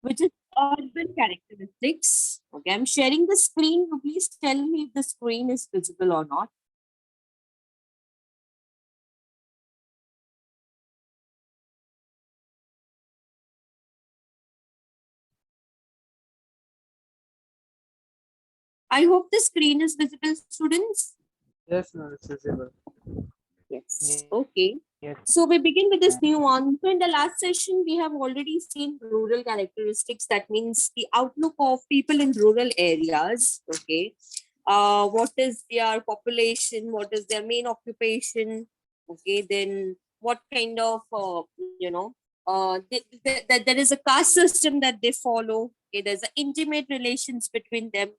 which is urban characteristics. Okay, I'm sharing the screen. You please tell me if the screen is visible or not. I hope the screen is visible, students. Yes, ma'am, it's visible. Yes. Okay. Yes. So we begin with this new one. So in the last session, we have already seen rural characteristics. That means the outlook of people in rural areas. Okay. What is their population? What is their main occupation? Okay. Then what kind of, there is a caste system that they follow. Okay. There's an intimate relations between them.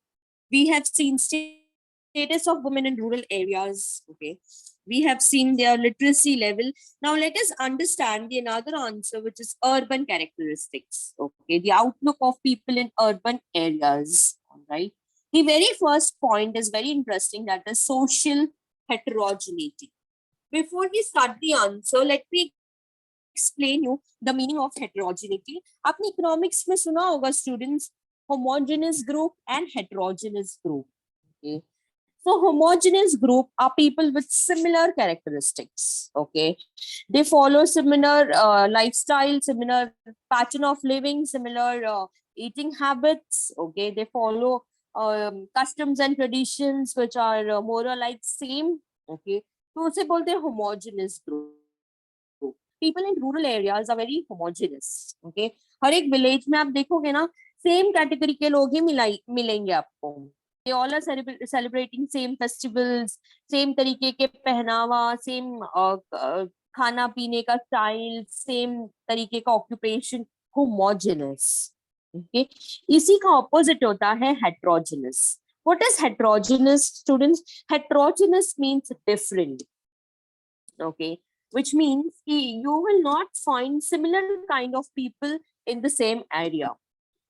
We have seen status of women in rural areas. Okay, we have seen their literacy level. Now let us understand the another answer, which is urban characteristics. Okay, the outlook of people in urban areas. All right, the very first point is very interesting, that is social heterogeneity. Before we start the answer, let me explain you the meaning of heterogeneity. आपने economics में सुना होगा students, homogeneous group and heterogeneous group. Okay. So homogeneous group are people with similar characteristics. Okay, they follow similar lifestyle, similar pattern of living, similar eating habits. Okay, they follow customs and traditions which are more or like same. Okay, तो उसे बोलते हैं homogeneous group. People in rural areas are very homogeneous. Okay, हर एक village में आप देखोगे ना, same category के लोग ही मिलेंगे आपको. They all are celebrating same festivals, same तरीके के पहनावा, same खाना पीने का style, same तरीके का occupation, homogeneous. Okay, इसी का opposite होता है heterogeneous. What is heterogeneous, students? Heterogeneous means different. Okay, which means you will not find similar kind of people in the same area.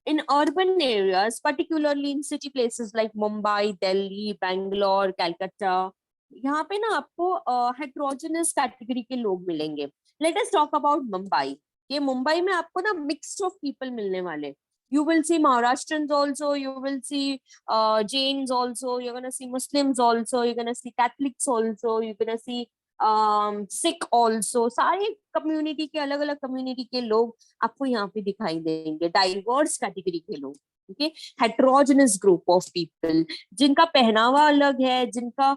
In urban areas, particularly in city places like Mumbai, Delhi, Bangalore, Calcutta, यहाँ पे ना आपको heterogeneous category के लोग मिलेंगे. Let us talk about Mumbai. ये मुंबई में आपको ना mixed of people मिलने वाले. You will see Maharashtrians also, you will see Jains also, you're gonna see Muslims also, you're gonna see Catholics also, you're gonna see Sikh also. सारे community के, अलग अलग कम्युनिटी के लोग आपको यहाँ पे दिखाई देंगे, डाइवर्स कैटेगरी के लोग. ओके, हेट्रोजनस ग्रुप ऑफ पीपल, जिनका पहनावा अलग है, जिनका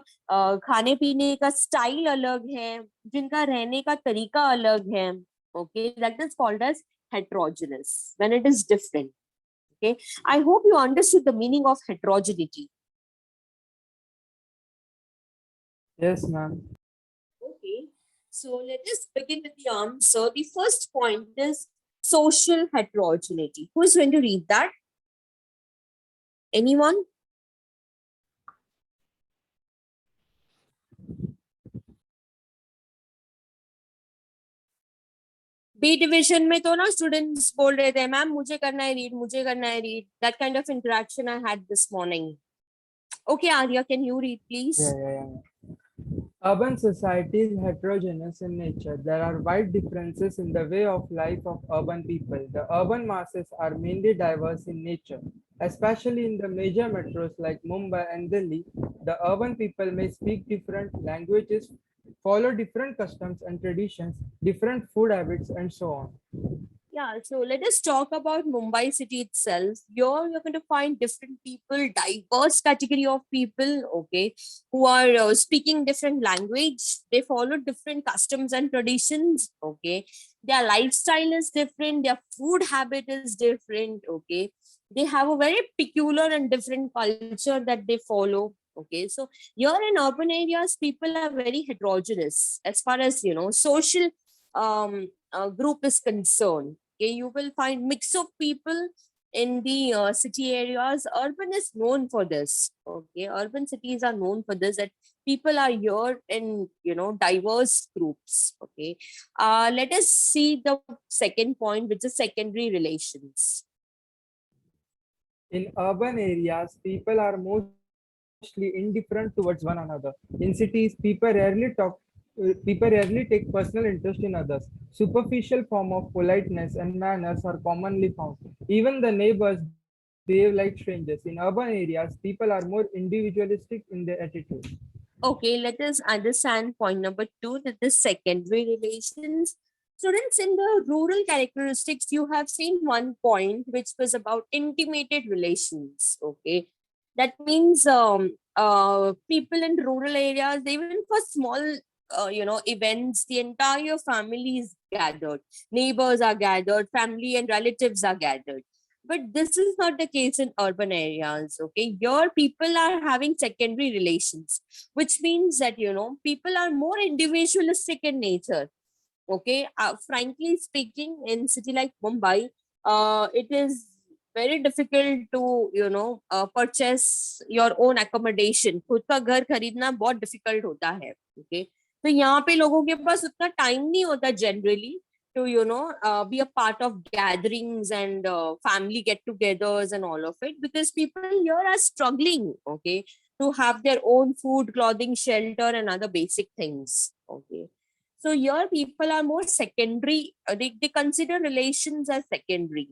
खाने पीने का स्टाइल अलग है, जिनका रहने का तरीका अलग है. Okay, that is called as heterogeneous when it is different. Okay, I hope you understood the meaning of heterogeneity. Yes, ma'am. Okay, so let us begin with the answer. The first point is social heterogeneity. Who is going to read that? Anyone? B division में तो ना students बोल रहे थे, ma'am मुझे करना है read, मुझे करना है read. That kind of interaction I had this morning. Okay, Arya, can you read, please? Yeah. Urban society is heterogeneous in nature. There are wide differences in the way of life of urban people. The urban masses are mainly diverse in nature, especially in the major metros like Mumbai and Delhi. The urban people may speak different languages, follow different customs and traditions, different food habits, and so on. Yeah, so let us talk about Mumbai city itself. Here you're going to find different people, diverse category of people, okay, who are speaking different language. They follow different customs and traditions, okay. Their lifestyle is different. Their food habit is different, okay. They have a very peculiar and different culture that they follow. Okay, so here in urban areas, people are very heterogeneous as far as social group is concerned. Okay, you will find mix of people in the city areas. Urban is known for this. Okay, urban cities are known for this, that people are here in diverse groups. Okay, let us see the second point, which is secondary relations. In urban areas, people are mostly indifferent towards one another. In cities, people rarely talk people rarely take personal interest in others. Superficial form of politeness and manners are commonly found. Even the neighbors behave like strangers. In urban areas, people are more individualistic in their attitude. Okay, let us understand point number two, that the secondary relations. Students, in the rural characteristics, you have seen one point which was about intimated relations. Okay, that means people in rural areas, even for small events, the entire family is gathered, neighbors are gathered, family and relatives are gathered. But this is not the case in urban areas. Okay, here people are having secondary relations, which means that people are more individualistic in nature. Okay, frankly speaking, in city like Mumbai, it is very difficult to purchase your own accommodation. खुद का घर खरीदना बहुत difficult होता है. Okay, तो यहाँ पे लोगों के पास उतना time नहीं होता generally to be a part of gatherings and family get-togethers and all of it, because people here are struggling. Okay, to have their own food, clothing, shelter, and other basic things. Okay, so here people are more secondary. They consider relations as secondary.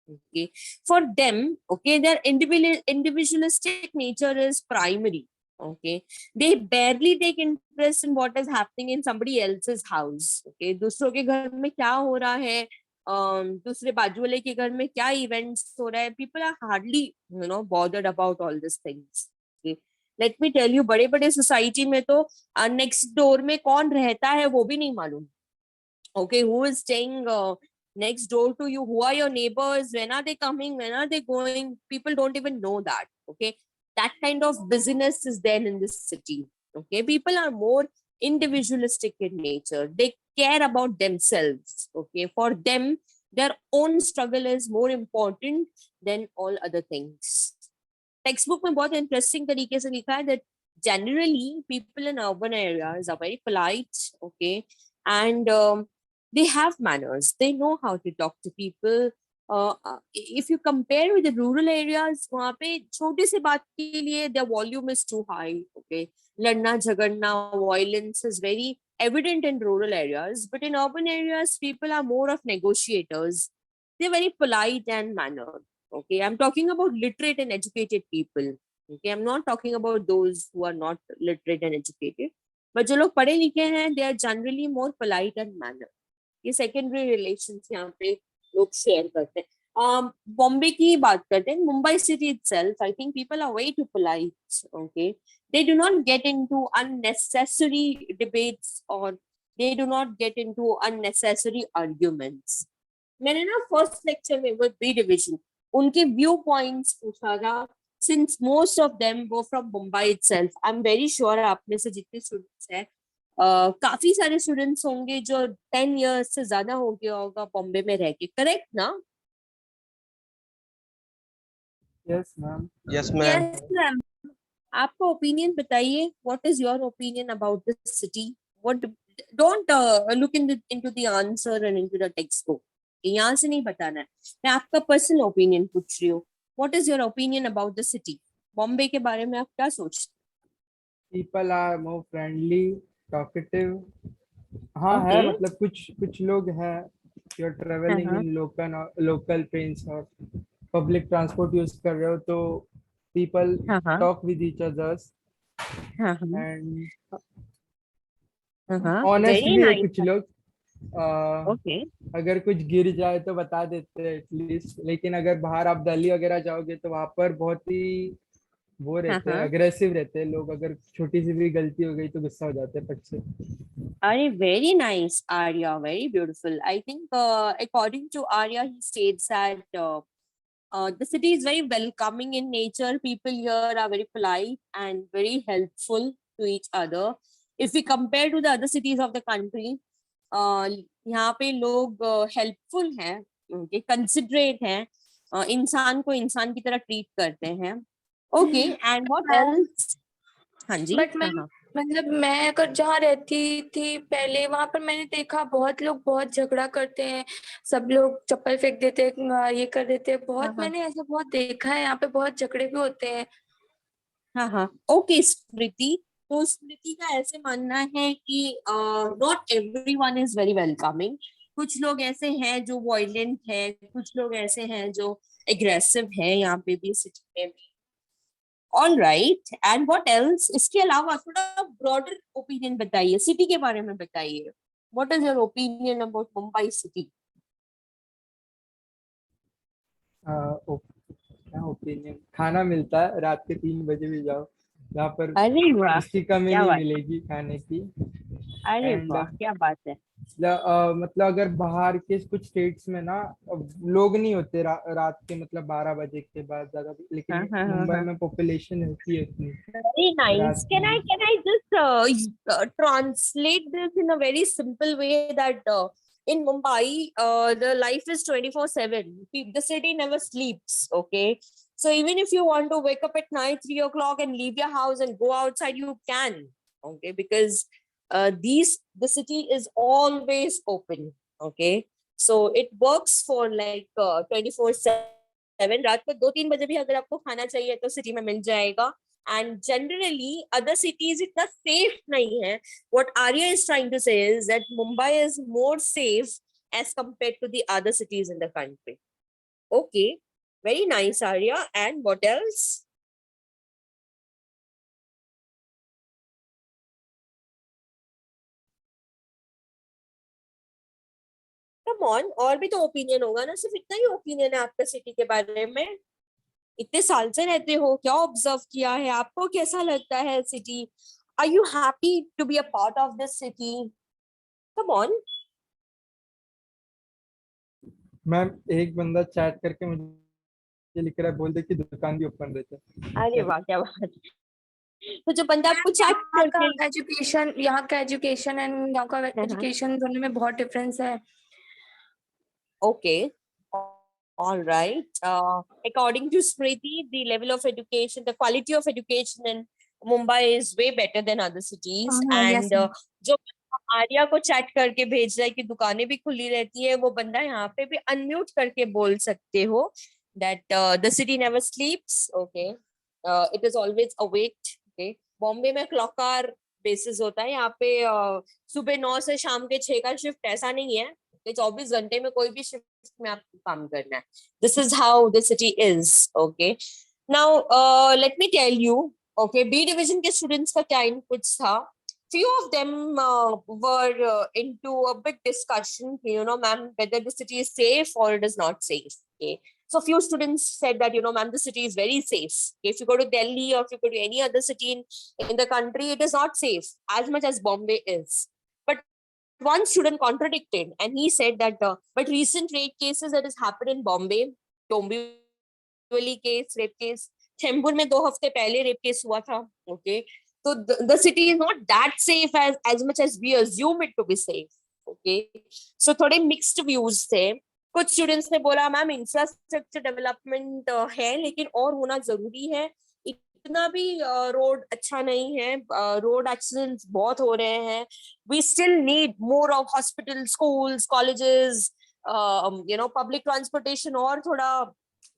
Okay. For them, okay, their individualistic nature is primary. Okay. They barely take interest in what is happening in somebody else's house. Okay. दूसरों के घर में क्या हो रहा है, दूसरे बाजू वाले के घर में क्या events हो रहा है. People are hardly bothered about all these things. Okay. Let me tell you, बड़े बड़े सोसाइटी में तो नेक्स्ट डोर में कौन रहता है वो भी नहीं मालूम. Okay, who is staying next door to you, who are your neighbors, when are they coming, when are they going, people don't even know that. Okay, that kind of busyness is there in this city. Okay, people are more individualistic in nature, they care about themselves. Okay, for them their own struggle is more important than all other things. Text में बहुत interesting तरीके से लिखा है that generally people in urban areas are very polite. Okay, and they have manners, they know how to talk to people. If you compare with the rural areas, वहाँ पे छोटी सी बात के लिए the volume is too high. Okay, लड़ना झगड़ना, violence is very evident in rural areas, but in urban areas people are more of negotiators, they're very polite and mannered. Okay, I'm talking about literate and educated people. Okay, I'm not talking about those who are not literate and educated. But जो लोग पढ़े लिखे हैं, they are generally more polite and mannered. ये secondary relations यहाँ पे लोग share करते हैं. बॉम्बे की बात करते हैं, Mumbai city itself, I think people are way too polite. Okay, they do not get into unnecessary debates, or they do not get into unnecessary arguments. मैंने ना फर्स्ट लेक्चर में वो बी डिवीजन उनके व्यू पॉइंट्स पूछा था, since most of them वो from Mumbai itself. I am very sure आप में से जितने स्टूडेंट्स हैं, काफी सारे स्टूडेंट्स होंगे जो 10 इयर्स से ज्यादा हो गया होगा बॉम्बे में रह के, करेक्ट ना? Yes ma'am. Yes ma'am. Yes ma'am. आपका ओपिनियन बताइए, what is your opinion about this city? What, don't look into the answer and into the text book. यहाँ से नहीं बताना है, मैं आपका पर्सनल ओपिनियन पूछ रही हूँ. What is your opinion about the city? Bombay के बारे में आप क्या सोचते हैं? People are more friendly, talkative. हाँ है, मतलब कुछ लोग हैं जो ट्रेवलिंग इन लोकल ट्रेन्स और पब्लिक ट्रांसपोर्ट यूज कर रहे हो, तो people talk with each others and honestly है कुछ लोग. अगर कुछ गिर जाए तो बता देते हैं एटलीस्ट, लेकिन अगर बाहर आप दिल्ली वगैरह जाओगे तो वहां पर बहुत ही वो रहते हैं, अग्रेसिव रहते हैं लोग. अगर छोटी सी भी गलती हो गई तो गुस्सा हो जाते हैं फट से. अरे very nice Arya, very beautiful. I think according to Arya, he states that the city is very welcoming in nature. People here are very polite and very helpful to each other. If we compare to the other cities of the country, यहाँ पे लोग helpful हैं, considerate हैं, इंसान को इंसान की तरह ट्रीट करते हैं. Okay, and what else? हाँ जी. बट मतलब मैं अगर जहाँ रहती थी पहले, वहां पर मैंने देखा बहुत लोग बहुत झगड़ा करते हैं, सब लोग चप्पल फेंक देते हैं, ये कर देते हैं बहुत. मैंने ऐसा बहुत देखा है, यहाँ पे बहुत झगड़े भी होते हैं. हाँ. ओके स्मृति, तो स्मृति का ऐसे मानना है कि not everyone is very welcoming. कुछ लोग ऐसे हैं जो वॉयलेंट है, कुछ लोग ऐसे हैं जो एग्रेसिव है यहाँ पे भी, सिटी में भी। All right, and what else, इसके अलावा थोड़ा ब्रॉडर ओपिनियन बताइए, सिटी के बारे में बताइए। What is your opinion about Mumbai city? क्या ओपिनियन, खाना मिलता है रात के 3 बजे भी जाओ, यहाँ पर अरे वाह, उसकी कमी क्या नहीं बात है, मिलेगी खाने की। अरे एंड वाह क्या बात है। मतलब अगर बाहर के कुछ स्टेट्स में ना लोग नहीं होते रात के मतलब 12 बजे के बाद ज्यादा, हाँ लेकिन हाँ हाँ मुंबई हाँ, में पॉपुलेशन होती है इतनी very nice. रात में। Can I just translate this in a very simple way that in Mumbai, the life is 24/7. The city never sleeps. Okay. So even if you want to wake up at night, 3 o'clock, and leave your house and go outside, you can. Okay. Because the city is always open. Okay. So it works for like 24/7. रात को 2-3 बजे भी अगर आपको खाना चाहिए तो city में मिल जाएगा। And generally, other cities इतना safe नहीं है. What Arya is trying to say is that Mumbai is more safe as compared to the other cities in the country. Okay, very nice, Arya. And what else? Come on, और भी तो opinion होगा ना, सिर्फ इतना ही opinion है आपका city के बारे में? इतने साल से रहते हो, क्या ऑब्जर्व किया है, आपको कैसा लगता है city? Are you happy to be a part of this city? Come on. Ma'am एक बंदा चैट करके मुझे लिख रहा है, बोल दे कि दुकान भी ओपन रहता है अरे क्या। वाह क्या बात है। तो जो बंदा आपको चैट करके यहाँ का एजुकेशन एंड यहाँ का एजुकेशन दोनों में बहुत डिफरेंस है। Okay. All right. According to Smriti, the level of education, the quality of education in Mumbai is way better than other cities. yes, And जो आर्या को चैट करके भेज रहा है कि दुकानें भी खुली रहती है, वो बंदा यहाँ पे भी अनम्यूट करके बोल सकते हो that the city never sleeps. Okay. It is always awake. Okay. Bombay में क्लॉक आवर बेसिस होता है, यहाँ पे सुबह 9 से शाम के 6 का शिफ्ट ऐसा नहीं है कि 24 घंटे में कोई भी शिफ्ट में आपको काम करना है. This is how the city is. Okay, now let me tell you. Okay, B division के स्टूडेंट्स का क्या इनपुट था? Few of them were into a big discussion, ma'am, whether the city is safe or it is not safe. Okay, so few students said that, ma'am, the city is very safe. Okay, if you go to Delhi or if you go to any other city in the country, it is not safe as much as Bombay is. But one student contradicted and he said that but recent rape cases that has happened in Bombay, Dombivli case, rape case, Chembur में 2 हफ्ते पहले rape case हुआ था. Okay, so the city is not that safe as much as we assume it to be safe. Okay, so थोड़े mixed views थे. कुछ students ने बोला मैम इंफ्रास्ट्रक्चर डेवलपमेंट है लेकिन और होना जरूरी है, इतना भी रोड अच्छा नहीं है, रोड एक्सीडेंट्स बहुत हो रहे हैं. We still need more of hospital, schools, colleges, public transportation और थोड़ा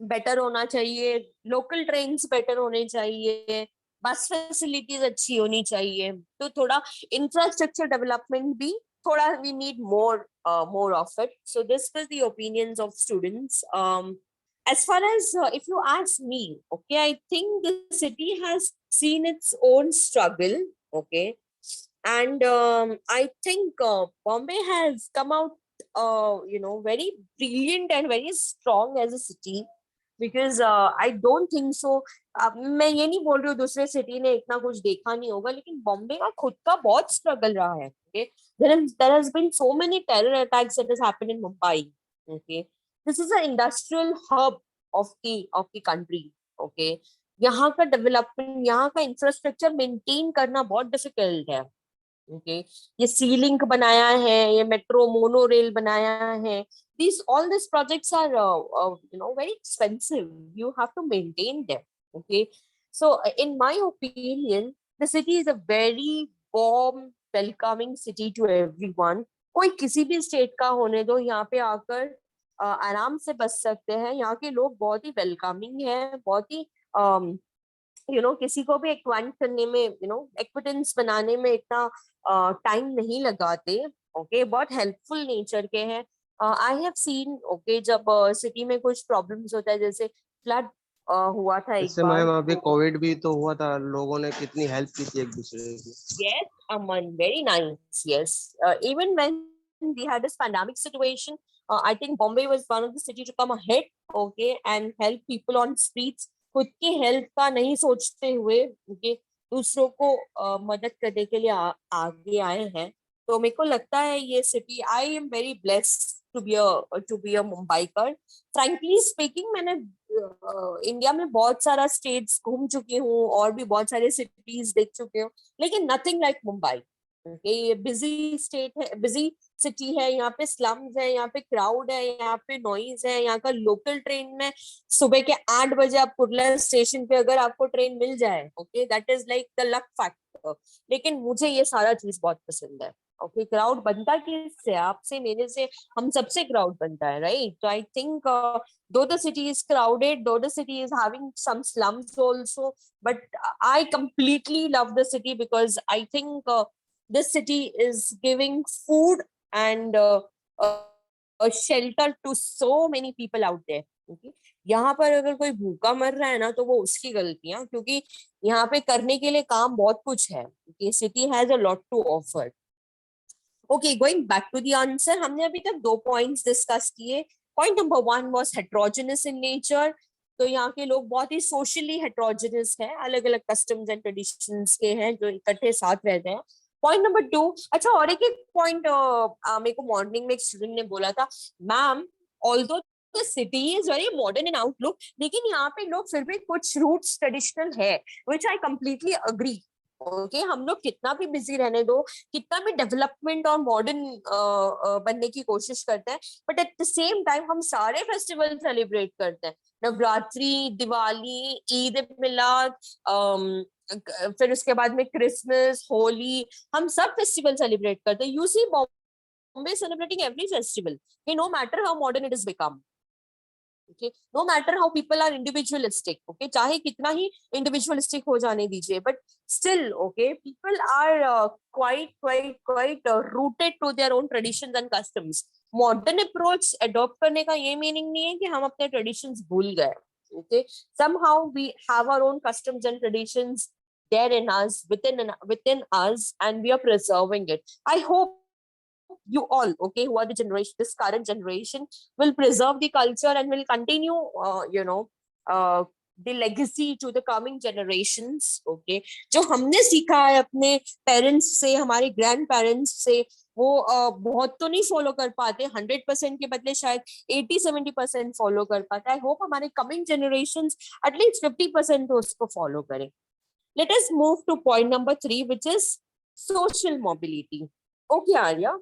बेटर होना चाहिए, लोकल ट्रेन्स बेटर होने चाहिए, बस फैसिलिटीज अच्छी होनी चाहिए. तो थोड़ा इंफ्रास्ट्रक्चर डेवलपमेंट भी थोड़ा we need more of it. So this was the opinions of students. As far as if you ask me, okay, I think the city has seen its own struggle. Okay, and I think Bombay has come out very brilliant and very strong as a city. Because I don't think so. मैं ये नहीं बोल रही हूँ दूसरे city ने इतना कुछ देखा नहीं होगा, लेकिन बॉम्बे का खुद का बहुत स्ट्रगल रहा है. Okay, there has been so many terror attacks that has happened in Mumbai. Okay, this is an industrial hub of the country. Okay, यहाँ का डेवलपमेंट, यहाँ का इंफ्रास्ट्रक्चर मेंटेन करना बहुत डिफिकल्ट है. ओके, ये सी लिंक बनाया है, ये मेट्रो मोनो रेल बनाया है. All these projects are very expensive. You have to maintain them. Okay, so in my opinion, the city is a very warm, welcoming city to everyone. कोई किसी भी state का होने दो, यहाँ पे आकर आराम से बस सकते हैं. यहाँ के लोग बहुत ही वेलकमिंग है, बहुत ही किसी को भी एक्वाइंट करने में, एक्विटेंस बनाने में इतना टाइम नहीं लगाते। ओके, बहुत हेल्पफुल नेचर के हैं। आई हैव सीन, ओके, जब सिटी में कुछ प्रॉब्लम्स होता है, जैसे फ्लड हुआ था एक इससे बार, मैम अभी तो कोविड भी तो हुआ था, लोगों ने कितनी हेल्प की थी एक दूसरे की। yes, Aman, very nice. Yes, even when we had this pandemic situation, I think Bombay was one of the city to come ahead, okay, and help people on streets. खुद की हेल्थ का नहीं सोचते हुए, okay, दूसरों को मदद करने के लिए आगे आए हैं। तो मेरे को लगता है ये city, I am very blessed to be a Mumbaikar. Frankly speaking, मैंने इंडिया में बहुत सारा स्टेट्स घूम चुकी हूँ और भी बहुत सारे सिटीज देख चुकी हूँ, लेकिन नथिंग लाइक मुंबई। ये बिजी स्टेट है, बिजी सिटी है, यहाँ पे स्लम्स है, यहाँ पे क्राउड है, यहाँ पे नॉइज है। यहाँ का लोकल ट्रेन में सुबह के 8 बजे आप कुर्ला स्टेशन पे अगर आपको ट्रेन मिल जाए, okay, that is like the luck factor. लेकिन मुझे ये सारा चीज बहुत पसंद है। ओके, क्राउड बनता किससे? आपसे, मेरे से, हम सबसे क्राउड बनता है, राइट? तो I think though the city is crowded, though the city is having some slums also, but I completely love the city because I think this city is giving food and a shelter to so many people out there. Okay? यहाँ पर अगर कोई भूखा मर रहा है ना, तो वो उसकी गलती है, क्योंकि यहाँ पे करने के लिए काम बहुत कुछ है। ये city has a lot to offer. Okay, going back to the answer, हमने अभी तक 2 पॉइंट्स डिस्कस किए। Point number 1 was heterogeneous in nature. तो यहाँ के लोग बहुत ही सोशली हेट्रोजेनस है, अलग अलग कस्टम्स एंड ट्रेडिशंस के हैं जो इकट्ठे साथ रहते हैं। पॉइंट नंबर 2, अच्छा, और एक पॉइंट मेरे को मॉर्निंग में एक स्टूडेंट ने बोला था, ma'am, although the city is very modern in outlook, लेकिन यहाँ पे लोग फिर भी कुछ रूट्स ट्रेडिशनल है, which I completely agree. Okay, हम लोग कितना भी बिजी रहने दो, कितना भी डेवलपमेंट और मॉडर्न बनने की कोशिश करते हैं, but at the same time हम सारे फेस्टिवल सेलिब्रेट करते हैं। नवरात्रि, दिवाली, ईद मिलाद, फिर उसके बाद में क्रिसमस, होली, हम सब फेस्टिवल सेलिब्रेट करते हैं। You see Bombay celebrating every festival, no matter how modern it is become. Okay, no matter how people are individualistic, okay, चाहे कितना ही individualistic हो जाने दीजिए, but still, okay, people are quite rooted to their own traditions and customs. Modern approach adopt करने का ये meaning नहीं है कि हम अपने traditions भूल गए। Okay, somehow we have our own customs and traditions there in us, within us, and we are preserving it. I hope you all, okay, who are the generation, this current generation, will preserve the culture and will continue, the legacy to the coming generations. Okay, जो हमने सीखा है अपने parents से, हमारे grand parents से, वो बहुत तो नहीं फॉलो कर पाते, 100% के बदले शायद 80-70% फॉलो कर पाते। आई होप हमारे कमिंग जनरेशंस एटलीस्ट 50% तो उसको फॉलो करें। Let us move two point number 3, which is social mobility. Okay, Arya.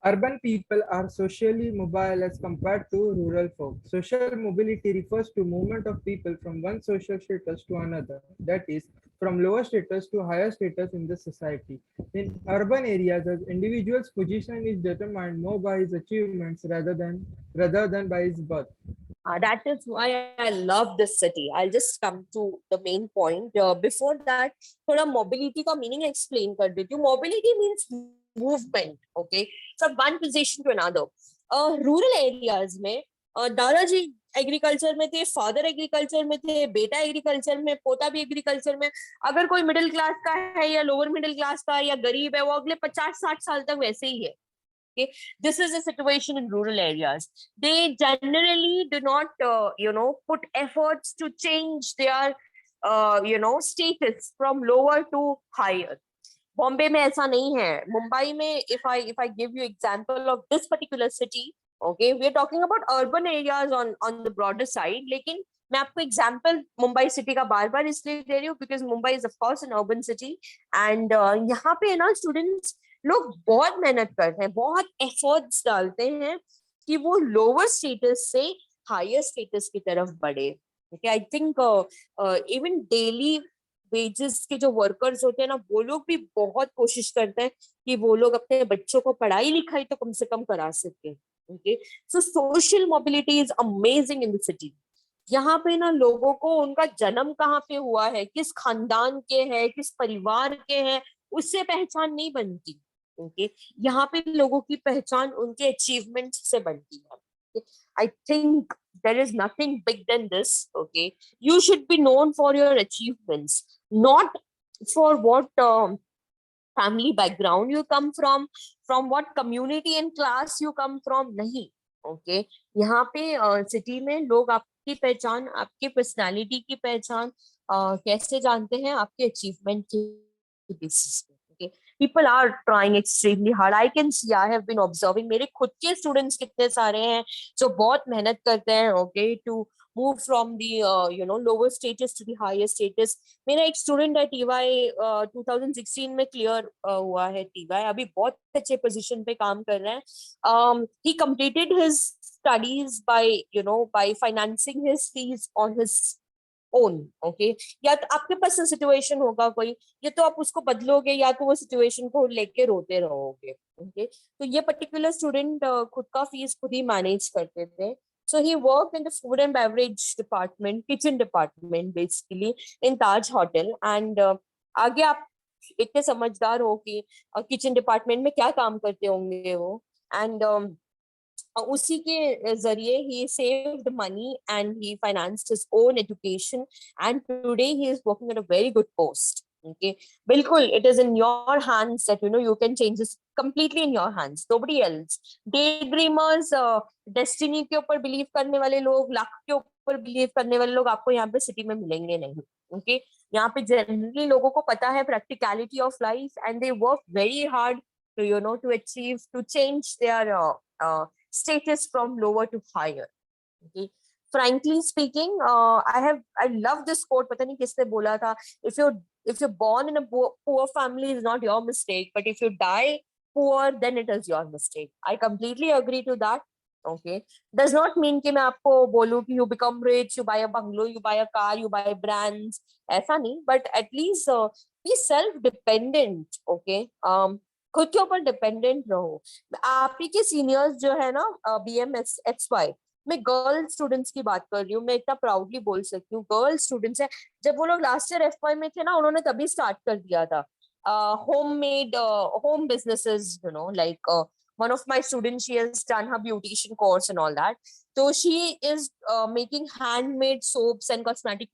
Urban people are socially mobile as compared to rural folk. Social mobility refers to movement of people from one social status to another, that is, from lower status to higher status in the society. In urban areas, as individual's position is determined more by his achievements rather than by his birth. That is why I love this city. I'll just come to the main point. Before that, थोड़ा mobility का meaning explain कर देती हूँ. Mobility means movement, okay, from one position to another. Rural areas में दादाजी agriculture में थे, father agriculture में थे, बेटा एग्रीकल्चर में, पोता भी एग्रीकल्चर में। अगर कोई मिडिल क्लास का है या लोअर मिडिल क्लास का या गरीब है, वो अगले 50-60 साल तक वैसे ही है। Okay, this is a situation in rural areas. They generally do not, put efforts to change their, status from lower to higher. Bombay में ऐसा नहीं है। मुंबई में, if I give you example of this particular city, okay, we are talking about urban areas on the broader side, लेकिन मैं आपको example Mumbai city का बार बार इसलिए दे रही हूँ because Mumbai is of course N urban city, and यहाँ पे ना स्टूडेंट्स लोग बहुत मेहनत करते हैं, बहुत एफर्ट्स डालते हैं कि वो लोअर स्टेटस से हायर स्टेटस की तरफ बढ़े। Okay, I think even daily wages के जो वर्कर्स होते हैं ना, वो लोग भी बहुत कोशिश करते हैं कि वो लोग अपने बच्चों को पढ़ाई लिखाई तो कम से कम करा सके। Okay, so social mobility is amazing in the city. यहाँ पे ना लोगों को उनका जन्म कहाँ पे हुआ है, किस खानदान के है, किस परिवार के हैं, उससे पहचान नहीं बनती। ओके, यहाँ पे लोगों की पहचान उनके अचीवमेंट से बनती है। I think there is nothing big than this. Okay, you should be known for your achievements, not for what family background you come from what community and class you come from, नहीं। Okay, यहाँ पे city में लोग आपकी पहचान, आपकी personality की पहचान कैसे जानते हैं, आपके अचीवमेंट के बेसिस पे। Okay, people are trying extremely hard, I can see, I have been observing, मेरे खुद के स्टूडेंट्स कितने सारे हैं जो बहुत मेहनत करते हैं। Okay, to move from the lower status to the higher status। मेरा एक स्टूडेंट है टीवाई 2016 में क्लियर हुआ है टीवाई, अभी बहुत अच्छे पोजीशन पे काम कर रहे हैं। ही completed his studies by financing his fees on his own। Okay, या तो आपके पास सिचुएशन होगा कोई, या तो आप उसको बदलोगे या तो वो सिचुएशन को लेके रोते रहोगे। ओके, तो ये पर्टिकुलर स्टूडेंट खुद का फीस खुद ही मैनेज करते थे। So he worked in the food and beverage department, kitchen department basically in Taj Hotel। And आगे आप इतने समझदार हो कि किचन डिपार्टमेंट में क्या काम करते होंगे वो। एंड उसी के जरिए he saved money and he financed his own education, and today he is working at a very good post। Okay, बिल्कुल, it is in your hands that you can change this, completely in your hands, nobody else। daydreamers, destiny के ऊपर believe करने वाले लोग, luck के ऊपर believe करने वाले लोग आपको यहाँ पे सिटी में मिलेंगे नहीं। ओके, यहाँ पे जनरली लोगों को पता है practicality of life, and they work very hard to achieve, to change their status from lower to higher। Okay, frankly speaking, I love this quote, पता नहीं किसने बोला था, if you're born in a poor family is not your mistake, but if you die poor then it is your mistake। I completely agree to that। Okay, does not mean कि मैं आपको बोलूं कि you become rich, you buy a bungalow, you buy a car, you buy brands, ऐसा नहीं, but at least be self dependent। Okay, खुद के ऊपर डिपेंडेंट रहो। आप ही के सीनियर्स जो है ना, BMSY, मैं गर्ल स्टूडेंट्स की बात कर रही हूँ, मैं इतना प्राउडली बोल सकती हूँ, गर्ल स्टूडेंट्स है। जब वो लोग लास्ट ईयर FY में थे ना, उन्होंने तभी स्टार्ट कर दिया था homemade home businesses, like one of my students, she has done her beautician course and all that, so she is making handmade soaps and cosmetic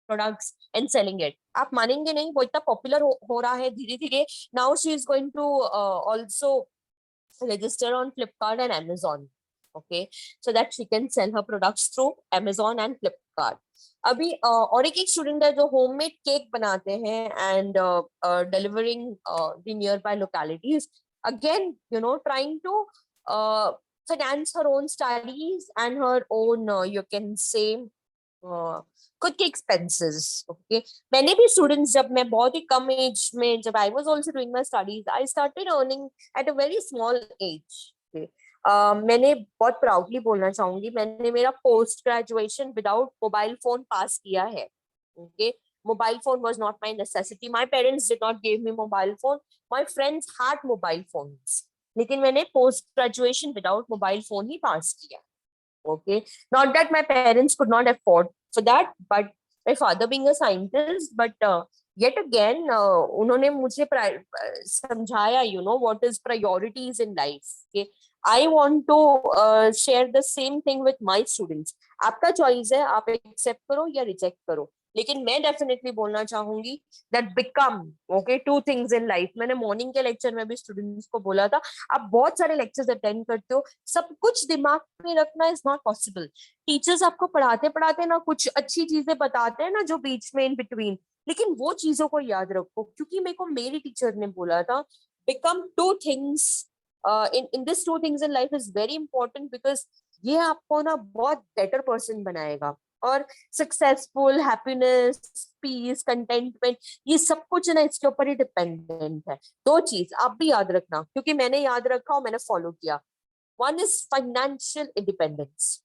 products and selling it। आप मानेंगे नहीं, वो इतना पॉपुलर हो रहा है धीरे धीरे। Now she is going to also register on Flipkart and Amazon। Okay, so that she can sell her products through Amazon and Flipkart। अभी और एक स्टूडेंट है जो होममेड केक बनाते हैं and delivering the nearby localities, again trying to finance her own studies and her own you can say खुद के expenses. Okay, मैंने भी स्टूडेंट्स, जब मैं बहुत ही कम एज में, जब I was also doing my studies, I started earning at a very small age. मैंने बहुत प्राउडली बोलना चाहूंगी, मैंने मेरा post graduation without mobile phone पास किया है। Okay, mobile phone was not my necessity, my parents did not give me mobile phone, my friends had mobile phones, लेकिन मैंने post graduation without mobile phone ही पास किया। Okay, not that my parents could not afford for that, but my father being a scientist, but yet again उन्होंने मुझे समझाया what is priorities in life। Okay, I want to share the same thing with my students। आपका choice है, आप accept करो या reject करो, लेकिन मैं डेफिनेटली बोलना चाहूंगी that become okay two things in life। मैंने मॉर्निंग के लेक्चर में भी स्टूडेंट्स को बोला था, आप बहुत सारे लेक्चर्स अटेंड करते हो, सब कुछ दिमाग में रखना इज नॉट पॉसिबल। टीचर्स आपको पढ़ाते पढ़ाते ना कुछ अच्छी चीजें बताते हैं ना जो बीच में इन बिटवीन, लेकिन वो चीजों को याद रखो, क्योंकि मेरे को मेरी टीचर ने बोला था become two things in this two things in life is very important, because ये आपको ना बहुत बेटर पर्सन बनाएगा। और सक्सेसफुल, हैप्पीनेस, पीस, कंटेंटमेंट, ये सब कुछ ना इसके ऊपर ही डिपेंडेंट है। दो चीज आप भी याद रखना, क्योंकि मैंने याद रखा और मैंने फॉलो किया। One is financial independence.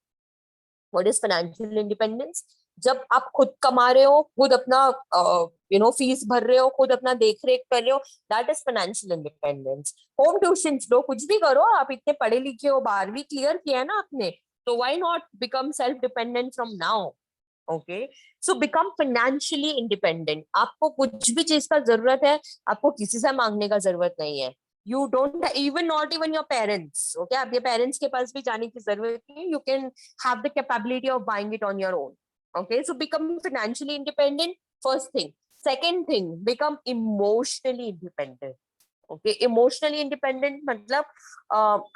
What is financial independence? जब आप खुद कमा रहे हो, खुद अपना फीस भर रहे हो, खुद अपना देख रेख कर रहे हो, that is financial independence. Home tuition लो, कुछ भी करो, आप इतने पढ़े लिखे हो, 12वीं क्लियर किया है ना आपने, So why not become self-dependent from now? Okay, so become financially independent. आपको कुछ भी चीज का जरूरत है, आपको किसी से मांगने का जरूरत नहीं है. You don't even, not even your parents. Okay, आपके parents के पास भी जाने की जरूरत नहीं है. You can have the capability of buying it on your own. Okay, so become financially independent. First thing. Second thing, become emotionally independent. Okay, emotionally independent मतलब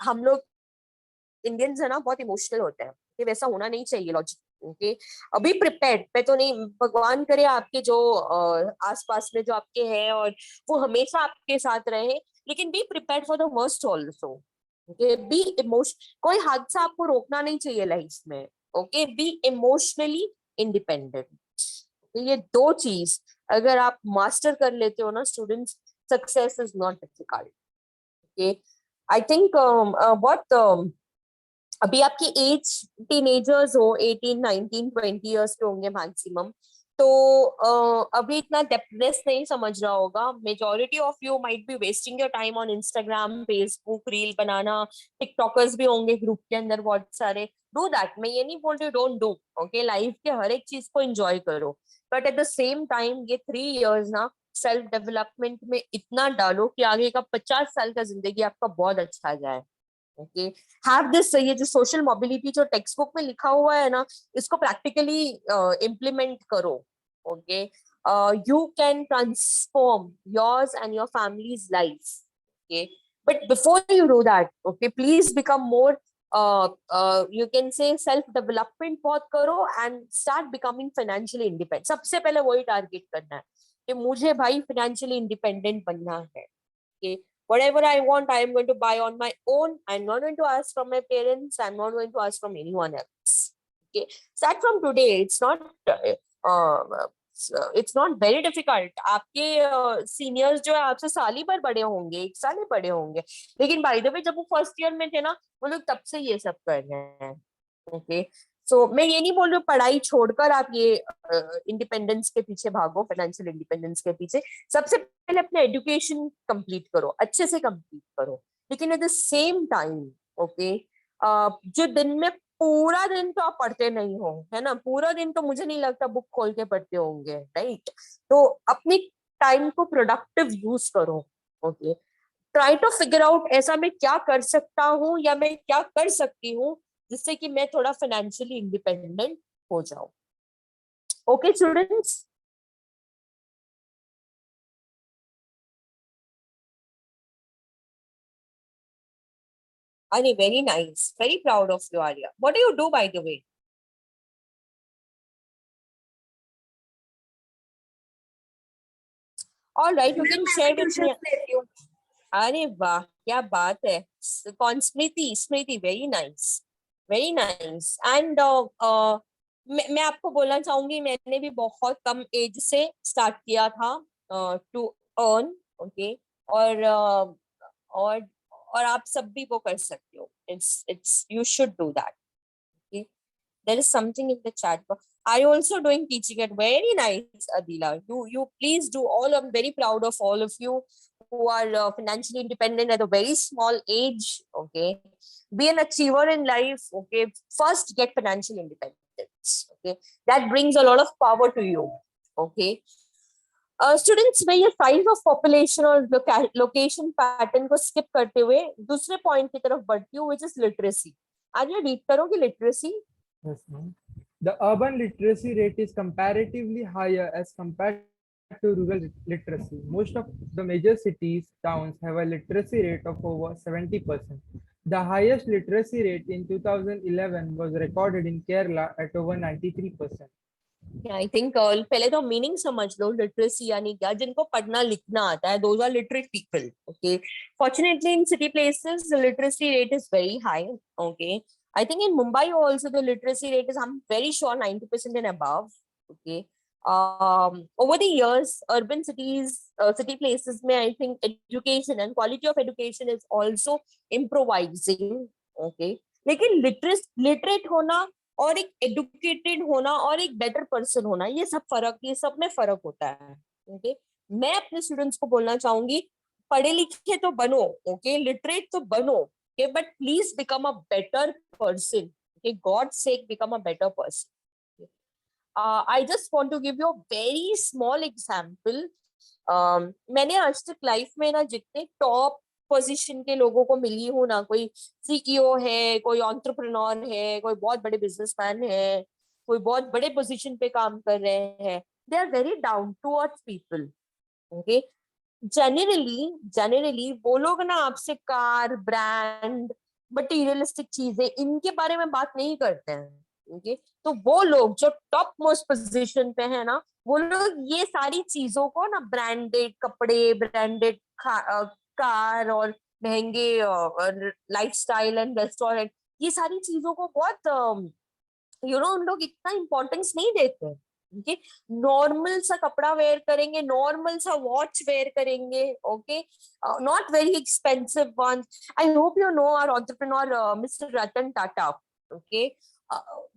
हम लोग इंडियंस है ना बहुत इमोशनल होते हैं, कि वैसा होना नहीं चाहिए लॉजिक. ओके, अभी प्रिपेयर्ड पे तो नहीं, भगवान करे आपके जो आसपास में जो आपके हैं और वो हमेशा आपके साथ रहे, लेकिन be prepared for the worst also. Okay, be emotion, कोई हादसा आपको रोकना नहीं चाहिए लाइफ में. Okay, be emotionally independent. ये दो चीज अगर आप मास्टर कर लेते हो ना students, success is not difficult. Okay, I think बहुत अभी आपकी एज टीनेजर्स हो, 18 19 20 इयर्स के होंगे मैक्सिमम, तो अभी इतना डेप्थनेस नहीं समझ रहा होगा. Majority of you might B wasting your time on Instagram, Facebook, reel banana. TikTokers भी होंगे ग्रुप के अंदर बहुत सारे. डू दैट, मैं ये नहीं बोल रही डोंट डू. ओके, लाइफ के हर एक चीज को एंजॉय करो, but at the same time ये 3 इयर्स ना सेल्फ डेवलपमेंट में इतना डालो कि आगे का 50 साल का जिंदगी आपका बहुत अच्छा जाए. ओके, हैव दिस, ये जो सोशल मोबिलिटी जो टेक्स्ट बुक में लिखा हुआ है ना, इसको प्रैक्टिकली इम्प्लीमेंट करो. Okay, you can transform yours and your families life. Okay, but before you do that, okay, please become more, you can say self development बहुत करो and start becoming financially independent. सबसे पहले वही target करना है कि मुझे भाई फाइनेंशियली इंडिपेंडेंट बनना है. Okay, whatever I want, I am going to buy on my own. I'm not going to ask from my parents. I'm not going to ask from anyone else. Okay, start from today. It's not very difficult. आपके seniors जो है आपसे साल ही भर बड़े होंगे, 1 साल ही बड़े होंगे, लेकिन बाय द वे जब वो फर्स्ट ईयर में थे ना, वो लोग तब से ये सब कर रहे हैं. ओके, सो मैं ये नहीं बोल रही हूँ पढ़ाई छोड़कर आप ये इंडिपेंडेंस के पीछे भागो, फाइनेंशियल इंडिपेंडेंस के पीछे. सबसे पहले अपना एजुकेशन कंप्लीट करो, अच्छे से कंप्लीट करो, लेकिन at the same time okay, जो दिन में पूरा दिन तो आप पढ़ते नहीं हो, है ना, पूरा दिन तो मुझे नहीं लगता बुक खोल के पढ़ते होंगे, राइट. तो अपनी टाइम को प्रोडक्टिव यूज करो. Okay, try to figure out ऐसा मैं क्या कर सकता हूँ या मैं क्या कर सकती हूँ जिससे कि मैं थोड़ा फाइनेंशियली इंडिपेंडेंट हो जाऊं. Okay students, Arya, very nice, very proud of you, Arya. What do you do, by the way? All right, you can share with me. अरे वाह, क्या बात है. कौन? Smriti? Smriti, very nice, very nice. And मैं आपको बोलना चाहूंगी, मैंने भी बहुत कम एज से स्टार्ट किया था टू अर्न. ओके, और और आप सब भी वो कर सकते हो. It's you should do that. Okay, there is something in the chat box. Are you also doing teaching it? Very nice, Adila. You please do all. I'm very proud of all of you who are financially independent at a very small age. Okay, be an achiever in life. Okay, first get financial independence. Okay, that brings a lot of power to you. Okay, students मैं ये size of population और location pattern को skip करते हुए दूसरे point की तरफ बढ़ती हूँ, विच इज लिटरेसी. आज ये रीड करोगे literacy? Yes, ma'am. The urban literacy rate is comparatively higher as compared to rural literacy. Most of the major cities, towns have a literacy rate of over 70%. The highest literacy rate in 2011 was recorded in Kerala at over 93%. I think पहले तो meaning समझ लो. Literacy यानी क्या? जिनको पढ़ना लिखना आता है, those are literate people. Okay, fortunately in city places the literacy rate is very high. Okay, I think in Mumbai also the literacy rate is, I'm very sure, 90% and above. Okay, over the years urban cities, city places mein I think education and quality of education is also improvising. Okay, लेकिन literate होना और एक educated होना और एक better person होना, ये सब फर्क, ये सब में फर्क होता है. Okay, मैं अपने स्टूडेंट्स को बोलना चाहूंगी, पढ़े लिखे तो बनो, okay, literate तो बनो, okay, but please become a better person. Okay, God's sake, become a better person. Okay. I just want to give you a very small example. मैंने आज तक लाइफ में ना जितने टॉप पोजीशन के लोगों को मिली हूँ ना, कोई सीईओ है, कोई एंटरप्रेन्योर है, कोई बहुत बड़े बिजनेसमैन है, कोई बहुत बड़े पोजीशन पे काम कर रहे हैं, they are very down to earth people. Okay, generally वो लोग ना आपसे कार, ब्रांड, मटीरियलिस्टिक चीजें, इनके बारे में बात नहीं करते हैं. ओके, तो वो लोग जो टॉप मोस्ट पोजीशन पे है ना, वो लोग ये सारी चीजों को ना, ब्रांडेड कपड़े, ब्रांडेड कार और महंगे लाइफस्टाइल एंड रेस्टोरेंट, ये सारी चीजों को बहुत उन लोग इतना इम्पोर्टेंस नहीं देते हैं. ओके, नॉर्मल सा कपड़ा वेयर करेंगे, नॉर्मल सा वॉच वेयर करेंगे. Okay, not very expensive one. I hope you know our entrepreneur mister Ratan Tata. Okay,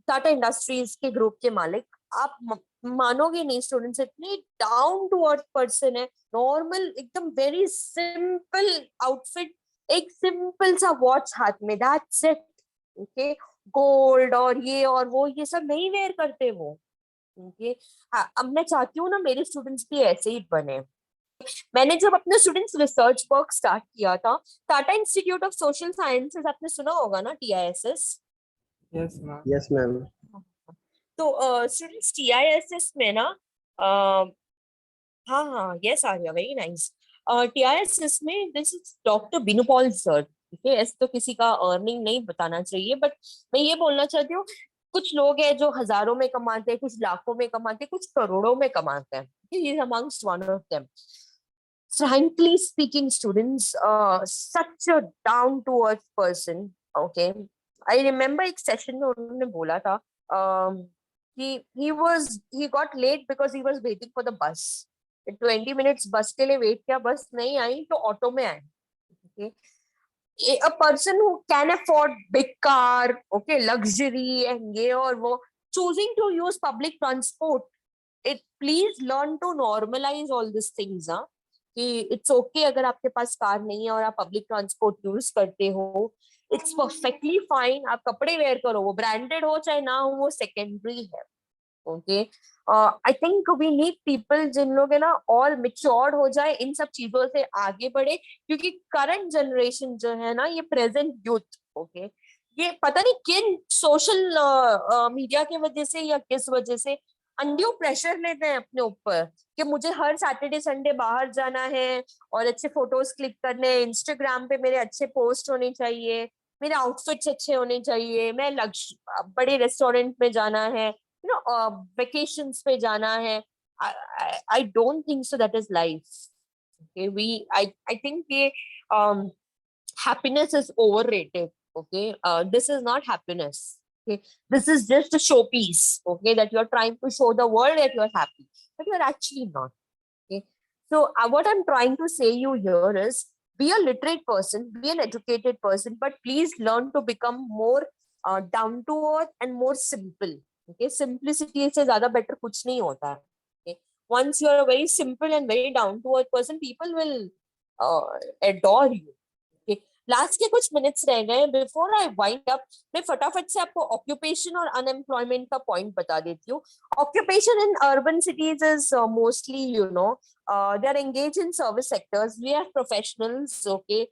Tata industries के ग्रुप के मालिक. आप मानोगे नहीं, स्टूडेंट्स इतनी डाउन टू अर्थ पर्सन है. नॉर्मल एकदम वेरी सिंपल आउटफिट, एक सिंपल सा वॉच हाथ में, दैट्स इट. ओके, गोल्ड और ये और वो, ये सब नहीं वेयर करते वो. ओके, हाँ, अब मैं चाहती हूँ ना मेरे स्टूडेंट्स भी ऐसे ही बने. मैंने जब अपने स्टूडेंट्स रिसर्च वर्क स्टार्ट किया था, Tata institute of social sciences, आपने सुना होगा ना, TISS. Yes, ma'am. Yes, ma'am. तो स्टूडेंट्स TISS में ना, हाँ हाँ, yes Arya, very nice. TISS में दिस इज डॉक्टर बिनुपॉल सर. ठीक है, ऐसे तो किसी का अर्निंग नहीं बताना चाहिए, बट मैं ये बोलना चाहती हूँ, कुछ लोग हैं जो हजारों में कमाते हैं, कुछ लाखों में कमाते हैं, कुछ करोड़ों में कमाते हैं. He is amongst one of them. Frankly speaking, students, such a down to earth person. Okay, I remember एक सेशन में उन्होंने बोला था he got late because he was waiting for the bus. 20 minutes बस के लिए वेट किया, बस नहीं आई तो ऑटो में आए. Okay, a person who can afford big car, okay, luxury and ये और वो, choosing to use public transport, it please learn to normalize all these things. हाँ, कि इट्स ओके अगर आपके पास कार नहीं है और आप पब्लिक ट्रांसपोर्ट यूज करते हो, इट्स परफेक्टली फाइन. आप कपड़े वेयर करो, वो ब्रांडेड हो चाहे ना हो, वो सेकेंडरी है. Okay, I think we need people जिन लोग है ना और मिच्योर्ड हो जाए, इन सब चीजों से आगे बढ़े, क्योंकि करंट जनरेशन जो है ना, ये प्रेजेंट यूथ, ओके, ये पता नहीं किन सोशल मीडिया की वजह से या किस वजह से अनड्यू प्रेशर लेते हैं अपने ऊपर कि मुझे हर सैटरडे संडे बाहर जाना है और अच्छे फोटोज क्लिक करने हैं, इंस्टाग्राम पे मेरे अच्छे पोस्ट होने चाहिए, मेरे आउटफिट्स अच्छे होने चाहिए, मैं बड़े रेस्टोरेंट में जाना है, vacations पे जाना है. I don't think so that is life. Okay, I think happiness is overrated. Okay, this is not happiness. Okay, this is just a showpiece. Okay, that you are trying to show the world that you are happy, but you are actually not. Okay, so what I'm trying to say you here is, be a literate person, be an educated person, but please learn to become more down to earth and more simple. Okay, simplicity से ज़्यादा better कुछ नहीं होता है. Okay, once you are a very simple and very down to earth person, people will adore you. Okay, last के कुछ minutes रह गए. बिफोर आई वाइंड अप, मैं फटाफट से आपको ऑक्यूपेशन और अनएम्प्लॉयमेंट का पॉइंट बता देती हूँ. Occupation in urban cities is mostly they are engaged in service sectors. We have professionals, okay,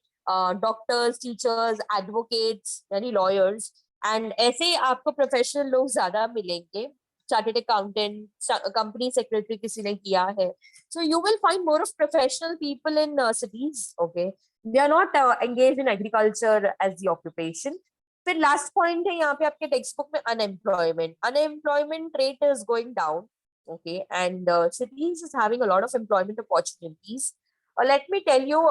doctors, teachers, advocates, many lawyers, and ऐसे आपको प्रोफेशनल लोग ज्यादा मिलेंगे. चार्टेड अकाउंटेंट, कंपनी सेक्रेटरी किसी ने किया है, so you will find more of professional people in cities. Okay, they are not engaged in agriculture as the occupation. फिर लास्ट पॉइंट है यहाँ पे आपके टेक्स्ट बुक में, unemployment rate is going down. Okay, and cities is having a lot of employment opportunities. Let me tell you,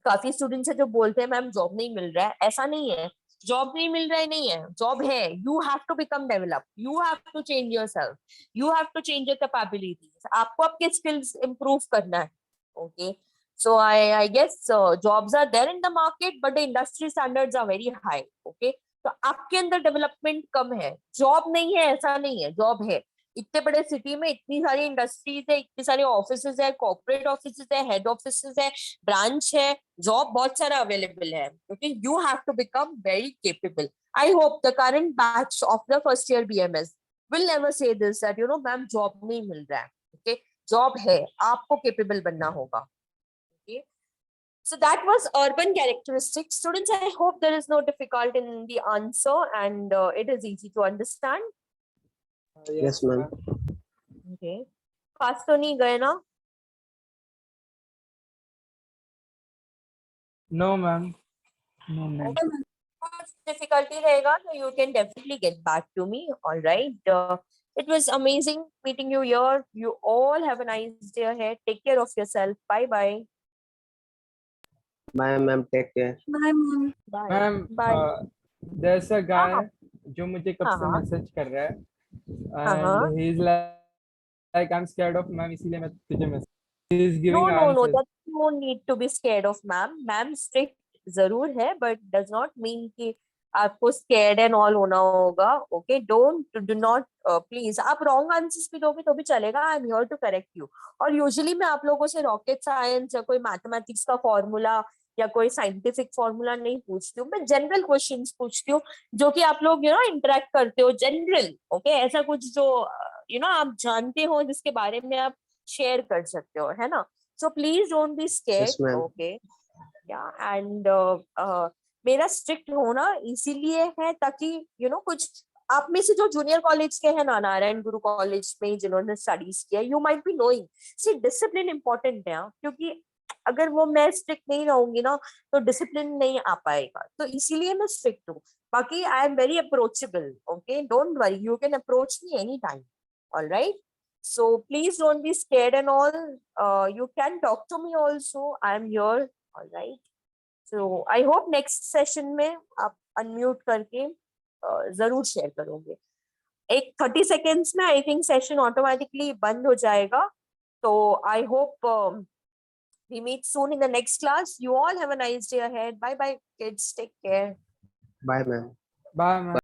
काफी students है जो बोलते हैं मैम जॉब नहीं मिल रहा है. ऐसा नहीं है, जॉब नहीं मिल रहा है नहीं है, जॉब है. You have to become develop, you have to change yourself, you have to change your capabilities. आपको आपके स्किल्स इंप्रूव करना है. Okay, so I guess jobs are there in the market, but the industry standards are very high. Okay, तो आपके अंदर development कम है. Job नहीं है ऐसा नहीं है, जॉब है. इतने बड़े सिटी में इतनी सारी इंडस्ट्रीज है, इतने सारे ऑफिसेज है, कॉर्पोरेट ऑफिसेज है, हेड ऑफिसेज है, ब्रांच है, जॉब बहुत सारा अवेलेबल है. क्योंकि you have to become very capable. I hope the current batch of the first year BMS will never say this that ma'am job नहीं मिल रहा है. Okay, job है, आपको capable बनना होगा. Okay. So that was urban characteristics. Students, I hope there is no difficulty in the answer and it is easy to understand. Yes, ma'am. Okay. Fast तो नहीं गए ना? No, ma'am. No, ma'am. कुछ difficulty रहेगा तो you can definitely get back to me. All right. It was amazing meeting you here. You all have a nice day ahead. Take care of yourself. Bye bye. Bye, ma'am. Take care. Bye, ma'am. Bye. Ma'am, Bye. there's a guy हाँ. जो मुझे कब से हाँ. Message कर रहा है हाँ. and he's like I'm scared of ma'am इसलिए मैं तुझे message he's No, giving no, no. answers. That no need to be scared of, ma'am. Ma'am strict जरूर है, but does not mean कि आपको scared and all होना होगा. Okay, do not please. आप wrong answers भी दोगे तो भी चलेगा. I'm here to correct you. और usually मैं आप लोगों से rocket science या कोई mathematics का formula या कोई scientific formula नहीं पूछती हूँ. मैं general questions पूछती हूँ जो कि आप लोग interact करते हो general. Okay, ऐसा कुछ जो आप जानते हो जिसके बारे में आप share कर सकते हो, है ना? So please don't be scared. Yes, ma'am. Okay. Yeah, and मेरा स्ट्रिक्ट होना इसीलिए है ताकि कुछ आप में से जो जूनियर कॉलेज के हैं ना, नारायण गुरु कॉलेज में जिन्होंने स्टडीज किया, you might be knowing see discipline important है. क्योंकि अगर वो मैं स्ट्रिक्ट नहीं रहूंगी ना तो डिसिप्लिन नहीं आ पाएगा. तो इसीलिए मैं स्ट्रिक्ट हूँ. बाकी आई am very approachable. Okay, don't worry, you can approach me any time. Alright, so please don't be scared and all. You can talk to me also. I am here. All right. So I hope next session में आप unmute करके जरूर share करोगे. एक 30 seconds में I think session automatically बंद हो जाएगा. So I hope we meet soon in the next class. You all have a nice day ahead. Bye bye kids. Take care. Bye, ma'am. Bye, ma'am.